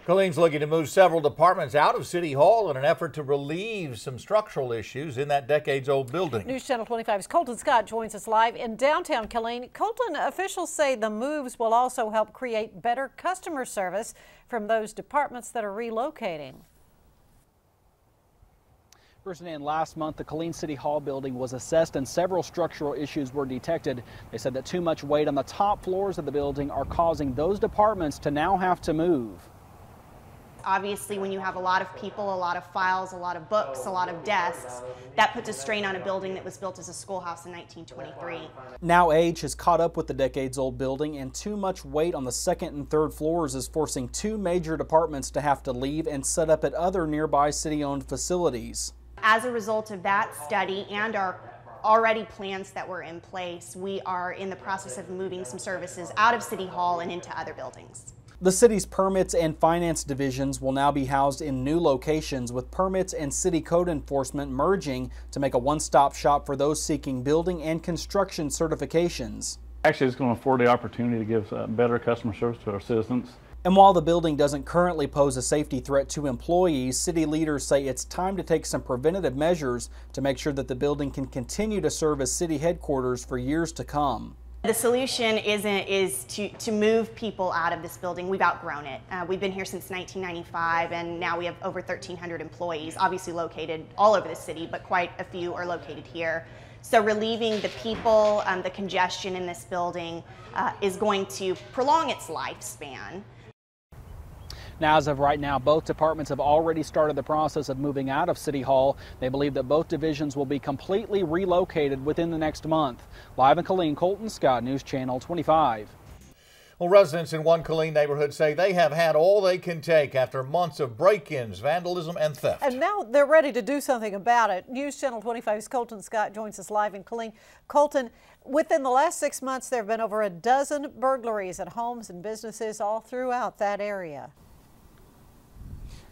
Colleen's looking to move several departments out of City Hall in an effort to relieve some structural issues in that decades-old building. News Channel 25's Colton Scott joins us live in downtown Killeen. Colton, officials say the moves will also help create better customer service from those departments that are relocating. And last month, the Killeen City Hall building was assessed and several structural issues were detected. They said that too much weight on the top floors of the building are causing those departments to now have to move. Obviously, when you have a lot of people, a lot of files, a lot of books, a lot of desks, that puts a strain on a building that was built as a schoolhouse in 1923. Now age has caught up with the decades-old building, and too much weight on the second and third floors is forcing two major departments to have to leave and set up at other nearby city-owned facilities. As a result of that study and our already plans that were in place, we are in the process of moving some services out of City Hall and into other buildings. The city's permits and finance divisions will now be housed in new locations, with permits and city code enforcement merging to make a one-stop shop for those seeking building and construction certifications. Actually, it's going to afford the opportunity to give better customer service to our citizens. And while the building doesn't currently pose a safety threat to employees, city leaders say it's time to take some preventative measures to make sure that the building can continue to serve as city headquarters for years to come. The solution is to move people out of this building. We've outgrown it. We've been here since 1995, and now we have over 1,300 employees, obviously located all over the city, but quite a few are located here. So relieving the people, the congestion in this building is going to prolong its lifespan. Now, as of right now, both departments have already started the process of moving out of City Hall. They believe that both divisions will be completely relocated within the next month. Live in Killeen, Colton Scott, News Channel 25. Well, residents in one Killeen neighborhood say they have had all they can take after months of break-ins, vandalism, and theft. And now they're ready to do something about it. News Channel 25's Colton Scott joins us live in Killeen. Colton, within the last 6 months, there have been over a dozen burglaries at homes and businesses all throughout that area.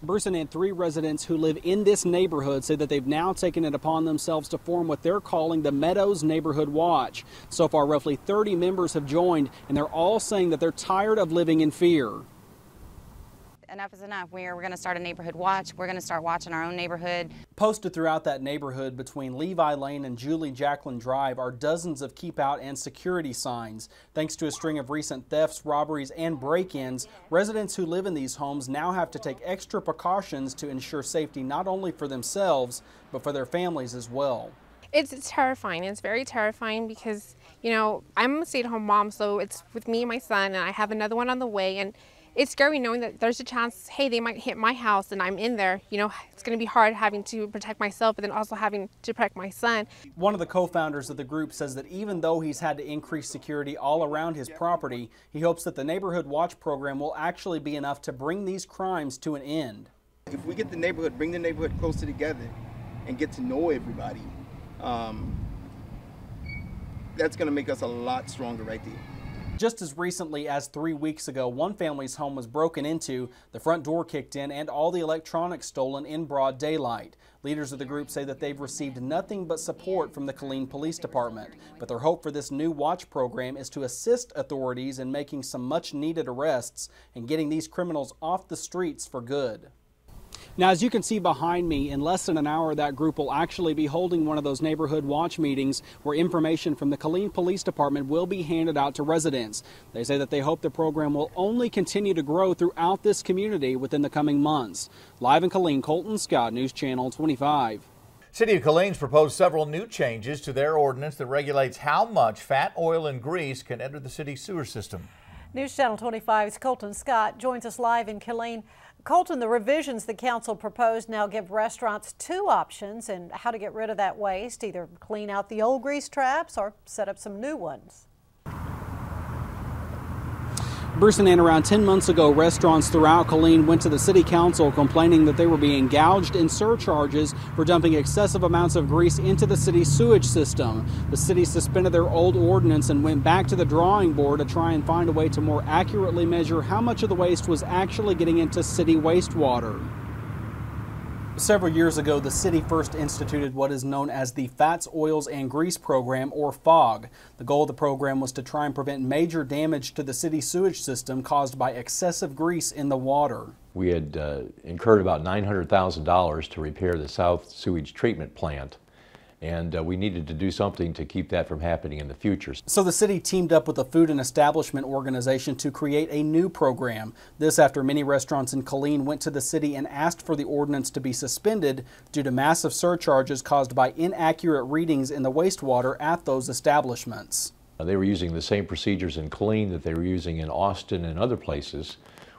And 3 residents who live in this neighborhood say that they've now taken it upon themselves to form what they're calling the Meadows Neighborhood Watch. So far, roughly 30 members have joined, and they're all saying that they're tired of living in fear. Enough is enough. We're going to start a neighborhood watch. We're going to start watching our own neighborhood. Posted throughout that neighborhood between Levi Lane and Julie Jacqueline Drive are dozens of keep out and security signs. Thanks to a string of recent thefts, robberies, and break-ins, residents who live in these homes now have to take extra precautions to ensure safety not only for themselves, but for their families as well. It's terrifying. It's very terrifying because, you know, I'm a stay-at-home mom, so it's with me and my son, and I have another one on the way, and it's scary knowing that there's a chance, hey, they might hit my house and I'm in there. You know, it's going to be hard having to protect myself, but then also having to protect my son. One of the co-founders of the group says that even though he's had to increase security all around his property, he hopes that the Neighborhood Watch program will actually be enough to bring these crimes to an end. If we get the neighborhood, bring the neighborhood closer together and get to know everybody, that's going to make us a lot stronger right there. Just as recently as 3 weeks ago, one family's home was broken into, the front door kicked in, and all the electronics stolen in broad daylight. Leaders of the group say that they've received nothing but support from the Killeen Police Department, but their hope for this new watch program is to assist authorities in making some much-needed arrests and getting these criminals off the streets for good. Now, as you can see behind me, in less than an hour, that group will actually be holding one of those neighborhood watch meetings where information from the Killeen Police Department will be handed out to residents. They say that they hope the program will only continue to grow throughout this community within the coming months. Live in Killeen, Colton Scott, News Channel 25. City of Killeen's proposed several new changes to their ordinance that regulates how much fat, oil, and grease can enter the city's sewer system. News Channel 25's Colton Scott joins us live in Killeen. Colton, the revisions the council proposed now give restaurants 2 options in how to get rid of that waste, either clean out the old grease traps or set up some new ones. And around 10 months ago, restaurants throughout Killeen went to the city council complaining that they were being gouged in surcharges for dumping excessive amounts of grease into the city's sewage system. The city suspended their old ordinance and went back to the drawing board to try and find a way to more accurately measure how much of the waste was actually getting into city wastewater. Several years ago, the city first instituted what is known as the Fats, Oils, and Grease Program, or FOG. The goal of the program was to try and prevent major damage to the city sewage system caused by excessive grease in the water. We had incurred about $900,000 to repair the South Sewage Treatment Plant, and we needed to do something to keep that from happening in the future. So the city teamed up with a food and establishment organization to create a new program. This after many restaurants in Killeen went to the city and asked for the ordinance to be suspended due to massive surcharges caused by inaccurate readings in the wastewater at those establishments. They were using the same procedures in Killeen that they were using in Austin and other places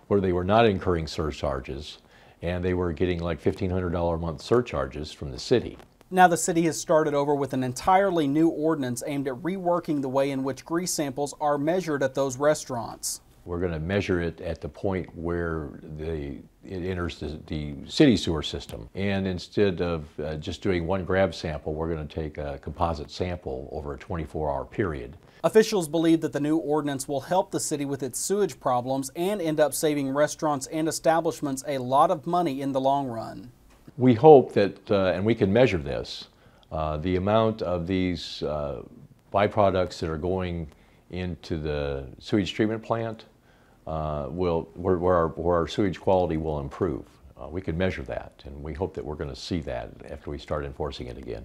where they were not incurring surcharges, and they were getting like $1,500 a month surcharges from the city. Now the city has started over with an entirely new ordinance aimed at reworking the way in which grease samples are measured at those restaurants. We're going to measure it at the point where it enters the city sewer system. And instead of just doing one grab sample, we're going to take a composite sample over a 24-hour period. Officials believe that the new ordinance will help the city with its sewage problems and end up saving restaurants and establishments a lot of money in the long run. We hope that, and we can measure this, the amount of these byproducts that are going into the sewage treatment plant where our sewage quality will improve. We can measure that, and we hope that we're going to see that after we start enforcing it again.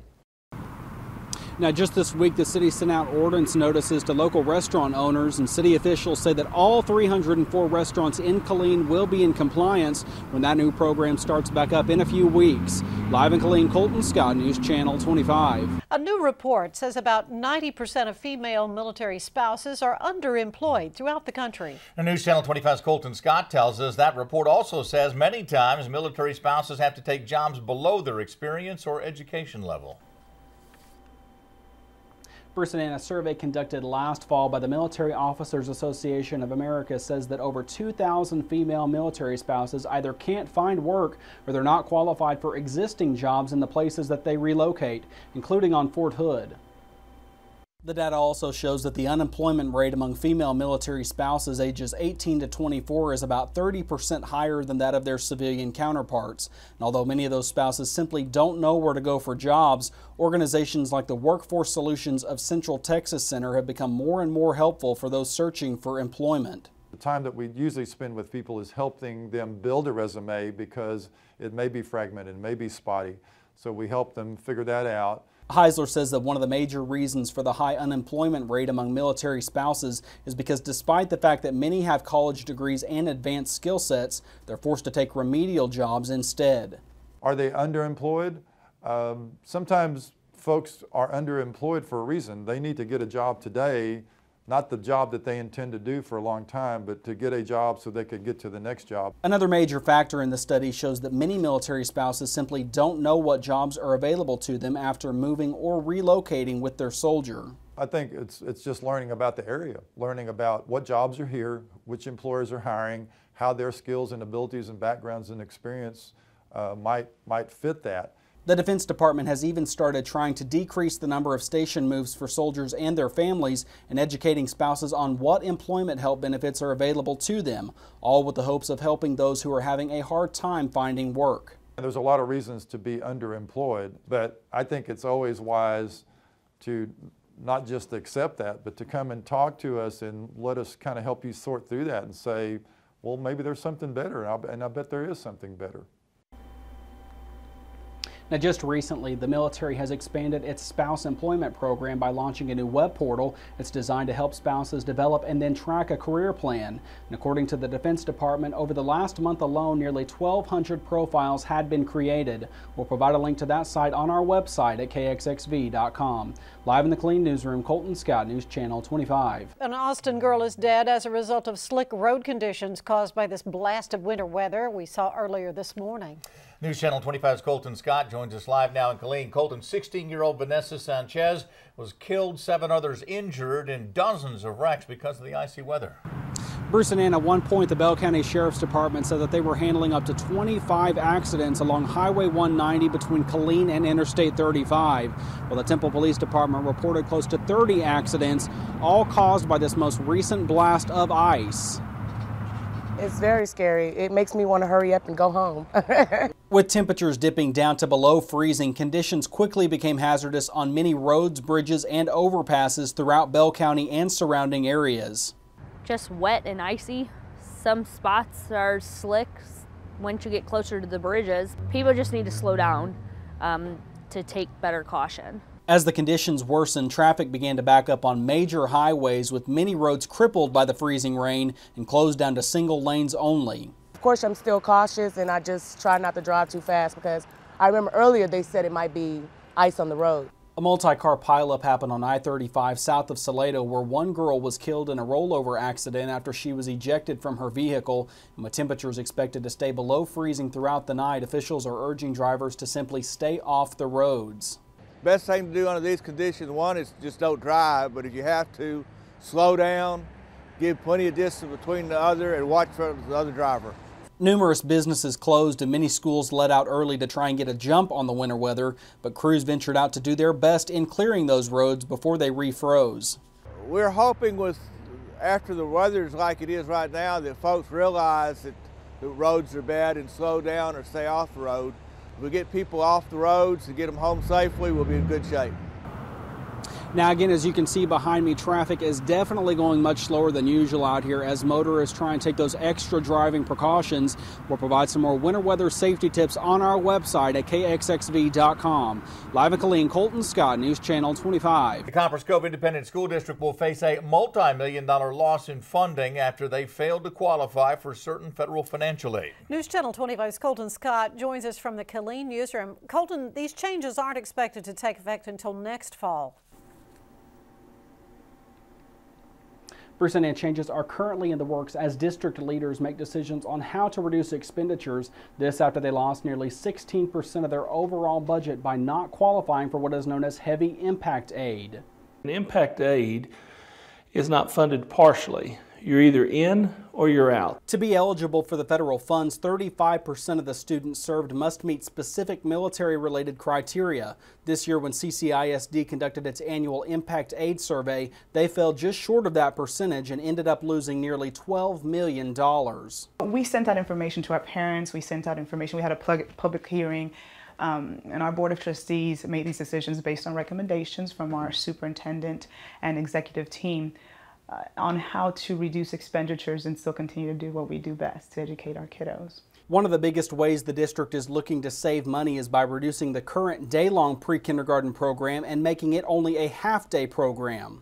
Now, just this week, the city sent out ordinance notices to local restaurant owners, and city officials say that all 304 restaurants in Killeen will be in compliance when that new program starts back up in a few weeks. Live in Killeen, Colton Scott, News Channel 25. A new report says about 90% of female military spouses are underemployed throughout the country. And News Channel 25's Colton Scott tells us that report also says many times military spouses have to take jobs below their experience or education level. Bruce and Anna, a survey conducted last fall by the Military Officers Association of America says that over 2,000 female military spouses either can't find work or they're not qualified for existing jobs in the places that they relocate, including on Fort Hood. The data also shows that the unemployment rate among female military spouses ages 18 to 24 is about 30% higher than that of their civilian counterparts. And although many of those spouses simply don't know where to go for jobs, organizations like the Workforce Solutions of Central Texas Center have become more and more helpful for those searching for employment. The time that we usually spend with people is helping them build a resume because it may be fragmented, it may be spotty. So we help them figure that out. Heisler says that one of the major reasons for the high unemployment rate among military spouses is because despite the fact that many have college degrees and advanced skill sets, they're forced to take remedial jobs instead. Are they underemployed? Sometimes folks are underemployed for a reason. They need to get a job today, not the job that they intend to do for a long time, but to get a job so they could get to the next job. Another major factor in the study shows that many military spouses simply don't know what jobs are available to them after moving or relocating with their soldier. I think it's just learning about the area, learning about what jobs are here, which employers are hiring, how their skills and abilities and backgrounds and experience might fit that. The Defense Department has even started trying to decrease the number of station moves for soldiers and their families and educating spouses on what employment help benefits are available to them, all with the hopes of helping those who are having a hard time finding work. There's a lot of reasons to be underemployed, but I think it's always wise to not just accept that, but to come and talk to us and let us kind of help you sort through that and say, well, maybe there's something better, and I bet there is something better. Now, just recently, the military has expanded its spouse employment program by launching a new web portal. It's designed to help spouses develop and then track a career plan. And according to the Defense Department, over the last month alone, nearly 1,200 profiles had been created. We'll provide a link to that site on our website at kxxv.com. Live in the Killeen Newsroom, Colton Scott, News Channel 25. An Austin girl is dead as a result of slick road conditions caused by this blast of winter weather we saw earlier this morning. News Channel 25's Colton Scott joins us live now in Killeen. Colton, 16-year-old Vanessa Sanchez was killed, 7 others injured in dozens of wrecks because of the icy weather. Bruce and Ann, at one point, the Bell County Sheriff's Department said that they were handling up to 25 accidents along Highway 190 between Killeen and Interstate 35. Well, the Temple Police Department reported close to 30 accidents, all caused by this most recent blast of ice. It's very scary. It makes me want to hurry up and go home. With temperatures dipping down to below freezing, conditions quickly became hazardous on many roads, bridges, and overpasses throughout Bell County and surrounding areas. Just wet and icy. Some spots are slick once you get closer to the bridges. People just need to slow down to take better caution. As the conditions worsened, traffic began to back up on major highways, with many roads crippled by the freezing rain and closed down to single lanes only. Of course, I'm still cautious, and I just try not to drive too fast because I remember earlier they said it might be ice on the road. A multi-car pileup happened on I-35 south of Salado, where one girl was killed in a rollover accident after she was ejected from her vehicle. And with temperatures expected to stay below freezing throughout the night, officials are urging drivers to simply stay off the roads. Best thing to do under these conditions, one is just don't drive, but if you have to, slow down, give plenty of distance between the other, and watch for the other driver. Numerous businesses closed and many schools let out early to try and get a jump on the winter weather, but crews ventured out to do their best in clearing those roads before they refroze. We're hoping after the weather's like it is right now, that folks realize that the roads are bad and slow down or stay off the road. If we get people off the roads and get them home safely, we'll be in good shape. Now again, as you can see behind me, traffic is definitely going much slower than usual out here as motorists try and take those extra driving precautions. We'll provide some more winter weather safety tips on our website at kxxv.com. Live in Killeen, Colton Scott, News Channel 25. The Copperas Cove Independent School District will face a multi-million-dollar loss in funding after they failed to qualify for certain federal financial aid. News Channel 25's Colton Scott joins us from the Killeen newsroom. Colton, these changes aren't expected to take effect until next fall. Bruce, and changes are currently in the works as district leaders make decisions on how to reduce expenditures. This after they lost nearly 16% of their overall budget by not qualifying for what is known as heavy impact aid. Impact aid is not funded partially. You're either in or you're out. To be eligible for the federal funds, 35% of the students served must meet specific military-related criteria. This year, when CCISD conducted its annual Impact Aid survey, they fell just short of that percentage and ended up losing nearly $12 million. We sent out information to our parents. We sent out information. We had a public hearing. And our Board of Trustees made these decisions based on recommendations from our superintendent and executive team on how to reduce expenditures and still continue to do what we do best, to educate our kiddos. One of the biggest ways the district is looking to save money is by reducing the current day-long pre-kindergarten program and making it only a half-day program.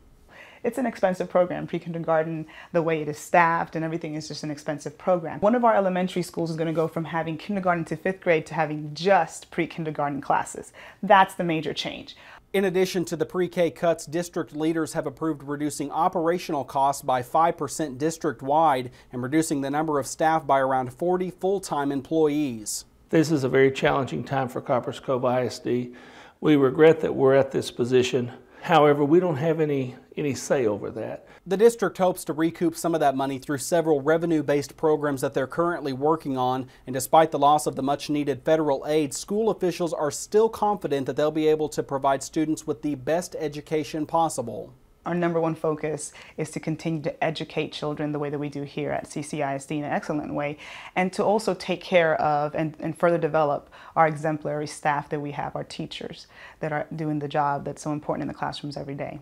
It's an expensive program. Pre-kindergarten, the way it is staffed and everything is just an expensive program. One of our elementary schools is going to go from having kindergarten to 5th grade to having just pre-kindergarten classes. That's the major change. In addition to the pre-K cuts, district leaders have approved reducing operational costs by 5% district-wide and reducing the number of staff by around 40 full-time employees. This is a very challenging time for Copperas Cove ISD. We regret that we're at this position. However, we don't have any say over that. The district hopes to recoup some of that money through several revenue-based programs that they're currently working on, and despite the loss of the much-needed federal aid, school officials are still confident that they'll be able to provide students with the best education possible. Our number one focus is to continue to educate children the way that we do here at CCISD in an excellent way, and to also take care of and further develop our exemplary staff that we have, our teachers that are doing the job that's so important in the classrooms every day.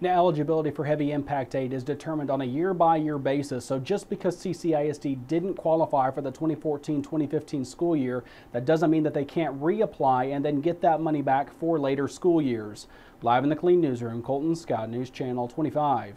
Now, eligibility for heavy impact aid is determined on a year-by-year basis, so just because CCISD didn't qualify for the 2014-2015 school year, that doesn't mean that they can't reapply and then get that money back for later school years. Live in the Killeen newsroom, Colton Scott, News Channel 25.